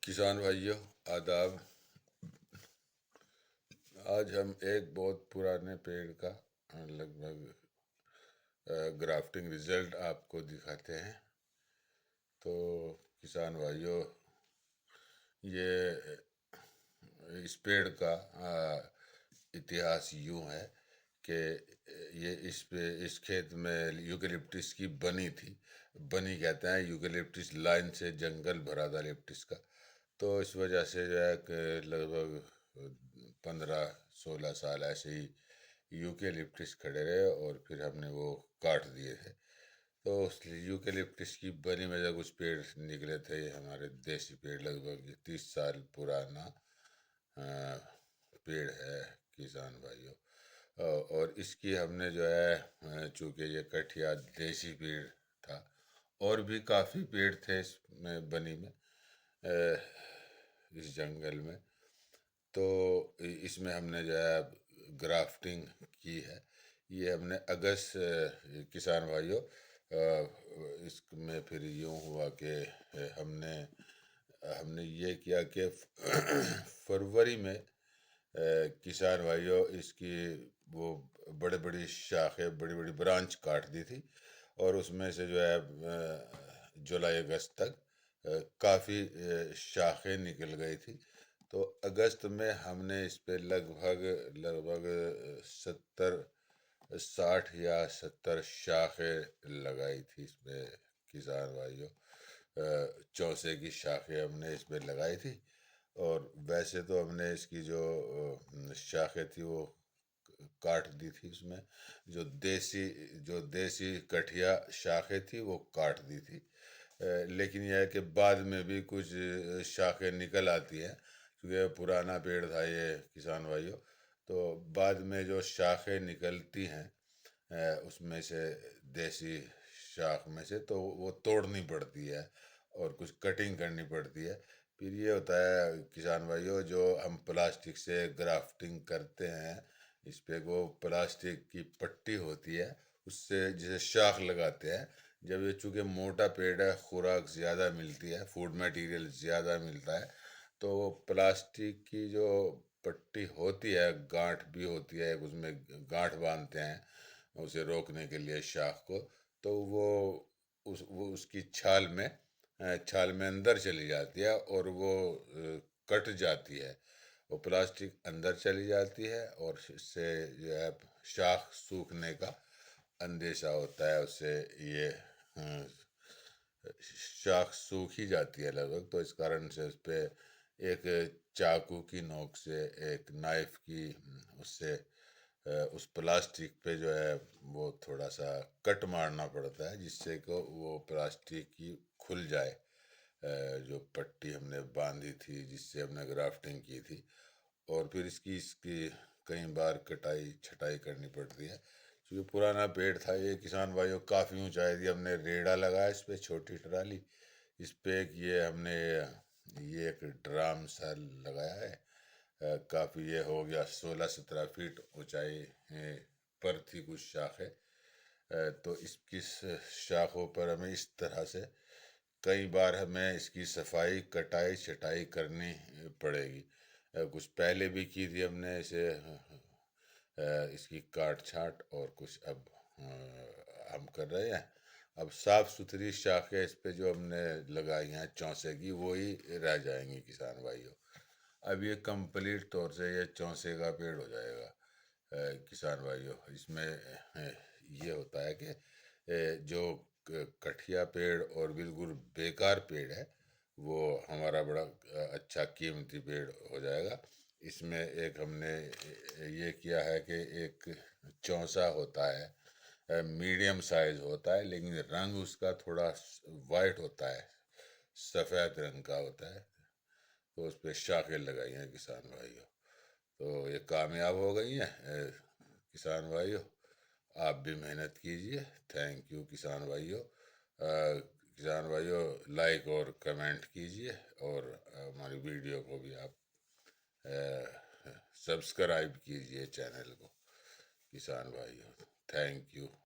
किसान भाइयों, आदाब। आज हम एक बहुत पुराने पेड़ का लगभग ग्राफ्टिंग रिजल्ट आपको दिखाते हैं। तो किसान भाइयों, ये इस पेड़ का इतिहास यूं है कि ये इस खेत में यूकेलिप्टिस की बनी थी। बनी कहते हैं, यूकेलिप्टिस लाइन से जंगल भरा था लिप्टिस का। तो इस वजह से जो है कि लगभग 15-16 साल ऐसे ही यूकेलिप्टिस खड़े रहे और फिर हमने वो काट दिए थे। तो उस यूकेलिप्टिस की बनी में जब कुछ पेड़ निकले थे, ये हमारे देसी पेड़, लगभग 30 साल पुराना पेड़ है किसान भाइयों। और इसकी हमने जो है, चूँकि ये कठिया देसी पेड़ था, और भी काफ़ी पेड़ थे इसमें बनी में, इस जंगल में। तो इसमें हमने जो है ग्राफ्टिंग की है। ये हमने अगस्त, किसान भाइयों, इसमें फिर यूँ हुआ कि हमने हमने ये किया कि फरवरी में किसान भाइयों इसकी वो बड़े बड़ी शाखें, बड़ी बड़ी ब्रांच काट दी थी। और उसमें से जो है जुलाई अगस्त तक काफ़ी शाखें निकल गई थी। तो अगस्त में हमने इस पे लगभग लगभग 60 या 70 शाखें लगाई थी इसमें किसान भाइयों। चौसे की शाखें हमने इसमें लगाई थी। और वैसे तो हमने इसकी जो शाखें थी वो काट दी थी। उसमें जो देसी कठिया शाखें थी वो काट दी थी। लेकिन यह है कि बाद में भी कुछ शाखें निकल आती हैं, क्योंकि पुराना पेड़ था ये किसान भाइयों। तो बाद में जो शाखें निकलती हैं उसमें से, देसी शाख में से, तो वो तोड़नी पड़ती है और कुछ कटिंग करनी पड़ती है। फिर ये होता है किसान भाइयों, जो हम प्लास्टिक से ग्राफ्टिंग करते हैं, इस पे वो प्लास्टिक की पट्टी होती है, उससे जैसे शाख लगाते हैं। जब ये चूँकि मोटा पेड़ है, खुराक ज़्यादा मिलती है, फूड मटेरियल ज़्यादा मिलता है, तो वो प्लास्टिक की जो पट्टी होती है, गांठ भी होती है, उसमें गांठ बांधते हैं उसे रोकने के लिए शाख को। तो वो उसकी छाल में अंदर चली जाती है और वो कट जाती है। वो प्लास्टिक अंदर चली जाती है और इससे जो है शाख सूखने का अंदेशा होता है। उससे ये शाख सूख ही जाती है लगभग। तो इस कारण से उस पर एक चाकू की नोक से, एक नाइफ की उससे उस प्लास्टिक पे जो है वो थोड़ा सा कट मारना पड़ता है, जिससे कि वो प्लास्टिक की खुल जाए। जो पट्टी हमने बांधी थी, जिससे हमने ग्राफ्टिंग की थी। और फिर इसकी कई बार कटाई छटाई करनी पड़ती है, क्योंकि पुराना पेड़ था ये किसान भाइयों। काफ़ी ऊंचाई थी, हमने रेड़ा लगाया इस पे, छोटी ट्राली। इस पे ये एक ड्राम सा लगाया है। काफ़ी ये हो गया 16-17 फीट ऊंचाई पर थी कुछ शाखें। तो इसकी शाखों पर हमें इस तरह से कई बार हमें इसकी सफाई, कटाई छटाई करनी पड़ेगी। कुछ पहले भी की थी हमने इसे, इसकी काट छाट, और कुछ अब हम कर रहे हैं। अब साफ सुथरी शाखें इस पे जो हमने लगाई हैं चौसे की, वो ही रह जाएंगी किसान भाइयों। अब ये कंप्लीट तौर से ये चौसे का पेड़ हो जाएगा किसान भाइयों। इसमें ये होता है कि जो कठिया पेड़ और बिल्कुल बेकार पेड़ है, वो हमारा बड़ा अच्छा कीमती पेड़ हो जाएगा। इसमें एक हमने ये किया है कि एक चौसा होता है, मीडियम साइज होता है, लेकिन रंग उसका थोड़ा वाइट होता है, सफ़ेद रंग का होता है। तो उस पर शाखें लगाई हैं किसान भाइयों। तो ये कामयाब हो गई हैं किसान भाइयों। आप भी मेहनत कीजिए। थैंक यू किसान भाइयों। किसान भाइयों, लाइक और कमेंट कीजिए, और हमारी वीडियो को भी आप सब्सक्राइब कीजिए चैनल को किसान भाइयों। Thank you.